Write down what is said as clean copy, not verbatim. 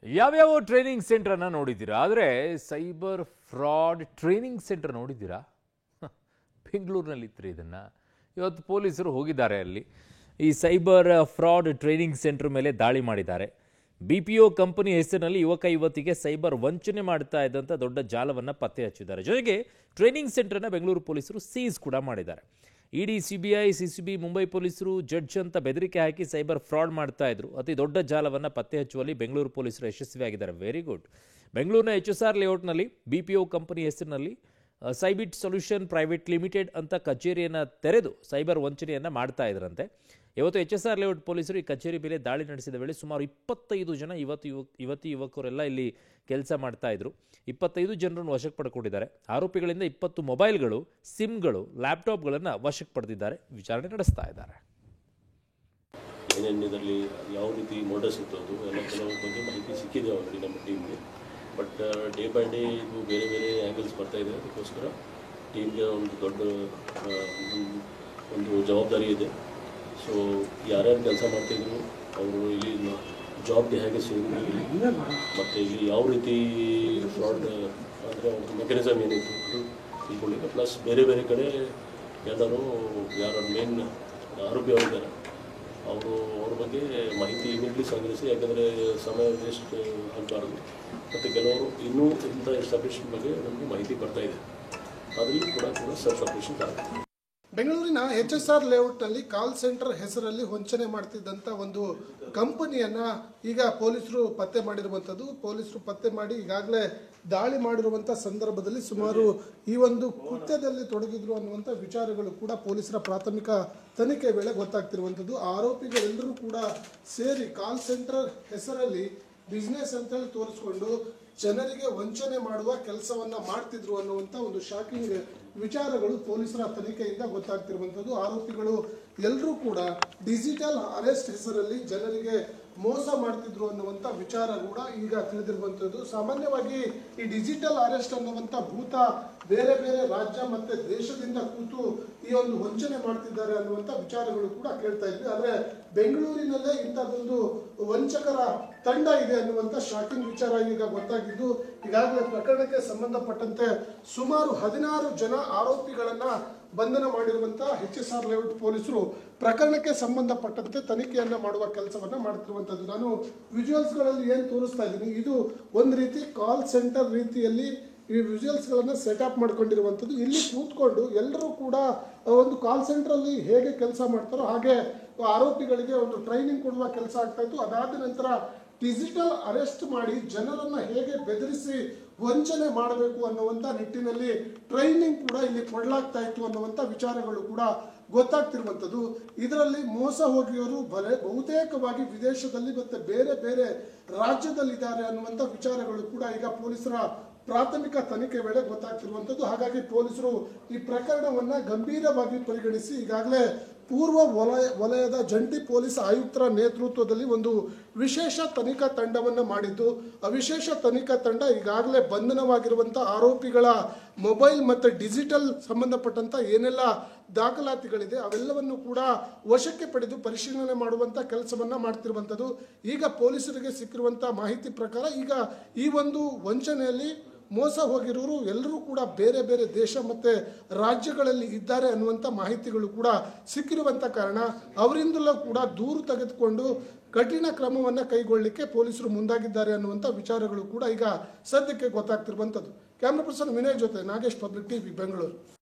ಯಾವ್ಯಾವ ಟ್ರೈನಿಂಗ್ ಸೆಂಟರ್ನ ನೋಡಿದ್ದೀರಾ? ಆದರೆ ಸೈಬರ್ ಫ್ರಾಡ್ ಟ್ರೈನಿಂಗ್ ಸೆಂಟರ್ ನೋಡಿದ್ದೀರಾ? ಬೆಂಗಳೂರಿನಲ್ಲಿ ಇತ್ತು ಇದನ್ನು. ಇವತ್ತು ಪೊಲೀಸರು ಹೋಗಿದ್ದಾರೆ ಅಲ್ಲಿ. ಈ ಸೈಬರ್ ಫ್ರಾಡ್ ಟ್ರೈನಿಂಗ್ ಸೆಂಟರ್ ಮೇಲೆ ದಾಳಿ ಮಾಡಿದ್ದಾರೆ. BPO ಕಂಪನಿ ಹೆಸರಿನಲ್ಲಿ ಯುವತಿಗೆ ಸೈಬರ್ ವಂಚನೆ ಮಾಡ್ತಾ ಇದ್ದಂಥ ದೊಡ್ಡ ಜಾಲವನ್ನು ಪತ್ತೆ ಹಚ್ಚಿದ್ದಾರೆ. ಜೊತೆಗೆ ಟ್ರೈನಿಂಗ್ ಸೆಂಟರ್ನ ಬೆಂಗಳೂರು ಪೊಲೀಸರು ಸೀಸ್ ಕೂಡ ಮಾಡಿದ್ದಾರೆ. ಇಡಿ, CBI, CCB, ಮುಂಬೈ ಪೊಲೀಸರು ಜಡ್ಜ್ ಅಂತ ಬೆದರಿಕೆ ಹಾಕಿ ಸೈಬರ್ ಫ್ರಾಡ್ ಮಾಡ್ತಾ ಇದ್ರು. ಅತಿ ದೊಡ್ಡ ಜಾಲವನ್ನು ಪತ್ತೆ ಹಚ್ಚುವಲ್ಲಿ ಬೆಂಗಳೂರು ಪೊಲೀಸರು ಯಶಸ್ವಿಯಾಗಿದ್ದಾರೆ. Very good. ಬೆಂಗಳೂರಿನ HSR ಲೇಔಟ್ನಲ್ಲಿ BPO ಕಂಪನಿ ಹೆಸರಿನಲ್ಲಿ ಸೈಬಿಟ್ ಸೊಲ್ಯೂಷನ್ ಪ್ರೈವೇಟ್ ಲಿಮಿಟೆಡ್ ಅಂತ ಕಚೇರಿಯನ್ನು ತೆರೆದು ಸೈಬರ್ ವಂಚನೆಯನ್ನು ಮಾಡ್ತಾ ಇದ್ರಂತೆ. ಇವತ್ತು HSR ಲೇಔಟ್ ಪೊಲೀಸರು ಈ ಕಚೇರಿ ಮೇಲೆ ದಾಳಿ ನಡೆಸಿದ ವೇಳೆ ಸುಮಾರು 25 ಜನ ಯುವಕರೆಲ್ಲ ಇಲ್ಲಿ ಕೆಲಸ ಮಾಡ್ತಾ ಇದ್ರು. 25 ಜನರನ್ನು ವಶಕ್ಕೆ ಪಡ್ಕೊಂಡಿದ್ದಾರೆ. ಆರೋಪಿಗಳಿಂದ 20 ಮೊಬೈಲ್ಗಳು, ಸಿಮ್ಗಳು, ಲ್ಯಾಪ್ಟಾಪ್ಗಳನ್ನು ವಶಕ್ಕೆ ಪಡೆದಿದ್ದಾರೆ. ವಿಚಾರಣೆ ನಡೆಸ್ತಾ ಇದ್ದಾರೆ. ಏನೇನು ಇದರಲ್ಲಿ ಯಾವ ರೀತಿ ಮೋಡಸ್ ಇತ್ತು ಅದು ಎಲ್ಲ ಕೆಲವು ಬಗ್ಗೆ ಮಾಹಿತಿ ಸಿಕ್ಕಿದೆ ಆಲ್ರೆಡಿ ನಮ್ಮ ಟೀಮ್ಗೆ. ಬಟ್ ಡೇ ಬೈ ಡೇ ಇದು ಬೇರೆ ಬೇರೆ ಆ್ಯಂಗಲ್ಸ್ ಬರ್ತಾಯಿದೆ. ಅದಕ್ಕೋಸ್ಕರ ಟೀಮ್ಗೆ ಒಂದು ದೊಡ್ಡ ಒಂದು ಜವಾಬ್ದಾರಿ ಇದೆ. ಸೊ ಯಾರ್ಯಾರು ಕೆಲಸ ಮಾಡ್ತಾಯಿದ್ರು ಅವರು ಇಲ್ಲಿ ಜಾಬ್ಗೆ ಹೇಗೆ ಸೇರಿದ್ರು ಇಲ್ಲಿ ಮತ್ತು ಇಲ್ಲಿ ಯಾವ ರೀತಿ ಫ್ರಾಡ್ ಅಂದರೆ ಒಂದು ಮೆಕ್ಯಾನಿಸಮ್ ಏನಿತ್ತು ಅದು ತಿಳ್ಕೊಳ್ಳಿಕ್ಕೆ, ಪ್ಲಸ್ ಬೇರೆ ಬೇರೆ ಕಡೆ ಎಲ್ಲರೂ ಯಾರು ಮೇನ್ ಆರೋಪಿ ಅವರಿದ್ದಾರೆ ಅವ್ರ ಬಗ್ಗೆ ಮಾಹಿತಿ ಇಮಿಡಿಯೇಟ್ಲಿ ಸಂಗ್ರಹಿಸಿ, ಯಾಕಂದರೆ ಸಮಯ ವೇಸ್ಟ್ ಆಗಬಾರ್ದು. ಮತ್ತು ಕೆಲವರು ಇನ್ನೂ ಇಂಥ ಎಸ್ಟಾಬ್ಲಿಷ್ಮೆಂಟ್ ಬಗ್ಗೆ ನಮಗೆ ಮಾಹಿತಿ ಬರ್ತಾಯಿದೆ. ಅದರಲ್ಲಿ ಕೂಡ ಸರ್ಚ್ ಆಪರೇಷನ್ ಆಗುತ್ತೆ. ಬೆಂಗಳೂರಿನ HSR ಲೇಔಟ್ನಲ್ಲಿ ಕಾಲ್ ಸೆಂಟರ್ ಹೆಸರಲ್ಲಿ ವಂಚನೆ ಮಾಡ್ತಿದ್ದಂಥ ಒಂದು ಕಂಪನಿಯನ್ನು ಈಗ ಪೊಲೀಸರು ಪತ್ತೆ ಮಾಡಿರುವಂಥದ್ದು. ಪೊಲೀಸರು ಪತ್ತೆ ಮಾಡಿ ಈಗಾಗಲೇ ದಾಳಿ ಮಾಡಿರುವಂಥ ಸಂದರ್ಭದಲ್ಲಿ ಸುಮಾರು ಈ ಒಂದು ಕೃತ್ಯದಲ್ಲಿ ತೊಡಗಿದ್ರು ಅನ್ನುವಂಥ ವಿಚಾರಗಳು ಕೂಡ ಪೊಲೀಸರ ಪ್ರಾಥಮಿಕ ತನಿಖೆ ವೇಳೆ ಗೊತ್ತಾಗ್ತಿರುವಂಥದ್ದು. ಆರೋಪಿಗಳೆಲ್ಲರೂ ಕೂಡ ಸೇರಿ ಕಾಲ್ ಸೆಂಟರ್ ಹೆಸರಲ್ಲಿ ಬಿಸ್ನೆಸ್ ಅಂತೇಳಿ ತೋರಿಸ್ಕೊಂಡು ಜನರಿಗೆ ವಂಚನೆ ಮಾಡುವ ಕೆಲಸವನ್ನು ಮಾಡ್ತಿದ್ರು ಅನ್ನುವಂಥ ಒಂದು ಶಾಕಿಂಗ್ ವಿಚಾರಗಳು ಪೊಲೀಸರ ತನಿಖೆಯಿಂದ ಗೊತ್ತಾಗ್ತಿರುವಂಥದ್ದು. ಆರೋಪಿಗಳು ಎಲ್ಲರೂ ಕೂಡ ಡಿಜಿಟಲ್ ಅರೆಸ್ಟ್ ಹೆಸರಲ್ಲಿ ಜನರಿಗೆ ಮೋಸ ಮಾಡ್ತಿದ್ರು ಅನ್ನುವಂಥ ವಿಚಾರ ಕೂಡ ಈಗ ತಿಳಿದಿರುವಂಥದ್ದು. ಸಾಮಾನ್ಯವಾಗಿ ಈ ಡಿಜಿಟಲ್ ಅರೆಸ್ಟ್ ಅನ್ನುವಂಥ ಭೂತ ಬೇರೆ ಬೇರೆ ರಾಜ್ಯ ಮತ್ತು ದೇಶದಿಂದ ಕೂತು ಈ ಒಂದು ವಂಚನೆ ಮಾಡ್ತಿದ್ದಾರೆ ಅನ್ನುವಂಥ ವಿಚಾರಗಳು ಕೂಡ ಕೇಳ್ತಾ ಇದ್ವಿ. ಆದರೆ ಬೆಂಗಳೂರಿನಲ್ಲೇ ಇಂಥದ್ದೊಂದು ವಂಚಕರ ತಂಡ ಇದೆ ಅನ್ನುವಂಥ ಶಾಕಿಂಗ್ ವಿಚಾರ ಈಗ ಗೊತ್ತಾಗಿದ್ದು, ಈಗಾಗಲೇ ಪ್ರಕರಣಕ್ಕೆ ಸಂಬಂಧಪಟ್ಟಂತೆ ಸುಮಾರು 16 ಜನ ಆರೋಪಿಗಳನ್ನ ಬಂಧನ ಮಾಡಿರುವಂಥ HSR ಲೇಔಟ್ ಪೊಲೀಸರು ಪ್ರಕರಣಕ್ಕೆ ಸಂಬಂಧಪಟ್ಟಂತೆ ತನಿಖೆಯನ್ನ ಮಾಡುವ ಕೆಲಸವನ್ನ ಮಾಡ್ತಿರುವಂಥದ್ದು. ನಾನು ವಿಜುವಲ್ಸ್ಗಳಲ್ಲಿ ಏನು ತೋರಿಸ್ತಾ ಇದ್ದೀನಿ, ಇದು ಒಂದು ರೀತಿ ಕಾಲ್ ಸೆಂಟರ್ ರೀತಿಯಲ್ಲಿ ಈ ವಿಜುವಲ್ಸ್ಗಳನ್ನು ಸೆಟಪ್ ಮಾಡ್ಕೊಂಡಿರುವಂಥದ್ದು. ಇಲ್ಲಿ ಕೂತ್ಕೊಂಡು ಎಲ್ಲರೂ ಕೂಡ ಒಂದು ಕಾಲ್ ಸೆಂಟ್ರಲ್ಲಿ ಹೇಗೆ ಕೆಲಸ ಮಾಡ್ತಾರೋ ಹಾಗೆ ಆರೋಪಿಗಳಿಗೆ ಒಂದು ಟ್ರೈನಿಂಗ್ ಕೊಡುವ ಕೆಲಸ ಆಗ್ತಾ ಇತ್ತು. ಅದಾದ ನಂತರ ಡಿಜಿಟಲ್ ಅರೆಸ್ಟ್ ಮಾಡಿ ಜನರನ್ನು ಹೇಗೆ ಬೆದರಿಸಿ ವಂಚನೆ ಮಾಡಬೇಕು ಅನ್ನುವಂಥ ನಿಟ್ಟಿನಲ್ಲಿ ಟ್ರೈನಿಂಗ್ ಕೂಡ ಇಲ್ಲಿ ಕೊಡಲಾಗ್ತಾ ಇತ್ತು ಅನ್ನುವಂಥ ವಿಚಾರಗಳು ಕೂಡ ಗೊತ್ತಾಗ್ತಿರುವಂಥದ್ದು. ಇದರಲ್ಲಿ ಮೋಸ ಹೋಗಿಯವರು ಬಹುತೇಕವಾಗಿ ವಿದೇಶದಲ್ಲಿ ಮತ್ತು ಬೇರೆ ಬೇರೆ ರಾಜ್ಯದಲ್ಲಿದ್ದಾರೆ ಅನ್ನುವಂಥ ವಿಚಾರಗಳು ಕೂಡ ಈಗ ಪೊಲೀಸರ ಪ್ರಾಥಮಿಕ ತನಿಖೆ ವೇಳೆ ಗೊತ್ತಾಗ್ತಿರುವಂಥದ್ದು. ಹಾಗಾಗಿ ಪೊಲೀಸರು ಈ ಪ್ರಕರಣವನ್ನು ಗಂಭೀರವಾಗಿ ಪರಿಗಣಿಸಿ ಈಗಾಗಲೇ ಪೂರ್ವ ವಲಯದ ಜಂಟಿ ಪೊಲೀಸ್ ಆಯುಕ್ತರ ನೇತೃತ್ವದಲ್ಲಿ ಒಂದು ವಿಶೇಷ ತನಿಖಾ ತಂಡವನ್ನು ಮಾಡಿದ್ದು, ಆ ವಿಶೇಷ ತನಿಖಾ ತಂಡ ಈಗಾಗಲೇ ಬಂಧನವಾಗಿರುವಂಥ ಆರೋಪಿಗಳ ಮೊಬೈಲ್ ಮತ್ತು ಡಿಜಿಟಲ್ ಸಂಬಂಧಪಟ್ಟಂಥ ಏನೆಲ್ಲ ದಾಖಲಾತಿಗಳಿದೆ ಅವೆಲ್ಲವನ್ನು ಕೂಡ ವಶಕ್ಕೆ ಪಡೆದು ಪರಿಶೀಲನೆ ಮಾಡುವಂಥ ಕೆಲಸವನ್ನು ಮಾಡ್ತಿರುವಂಥದ್ದು. ಈಗ ಪೊಲೀಸರಿಗೆ ಸಿಕ್ಕಿರುವಂಥ ಮಾಹಿತಿ ಪ್ರಕಾರ ಈಗ ಈ ಒಂದು ವಂಚನೆಯಲ್ಲಿ ಮೋಸ ಹೋಗಿರೋರು ಎಲ್ಲರೂ ಕೂಡ ಬೇರೆ ಬೇರೆ ದೇಶ ಮತ್ತು ರಾಜ್ಯಗಳಲ್ಲಿ ಇದ್ದಾರೆ ಅನ್ನುವಂಥ ಮಾಹಿತಿಗಳು ಕೂಡ ಸಿಕ್ಕಿರುವಂಥ ಕಾರಣ ಅವರಿಂದಲೂ ಕೂಡ ದೂರು ತೆಗೆದುಕೊಂಡು ಕಠಿಣ ಕ್ರಮವನ್ನು ಕೈಗೊಳ್ಳಲಿಕ್ಕೆ ಪೊಲೀಸರು ಮುಂದಾಗಿದ್ದಾರೆ ಅನ್ನುವಂಥ ವಿಚಾರಗಳು ಕೂಡ ಈಗ ಸದ್ಯಕ್ಕೆ ಗೊತ್ತಾಗ್ತಿರುವಂಥದ್ದು. ಕ್ಯಾಮ್ರಾ ಪರ್ಸನ್ ವಿನಯ್ ಜೊತೆ ನಾಗೇಶ್, ಪಬ್ಲಿಕ್ TV, ಬೆಂಗಳೂರು.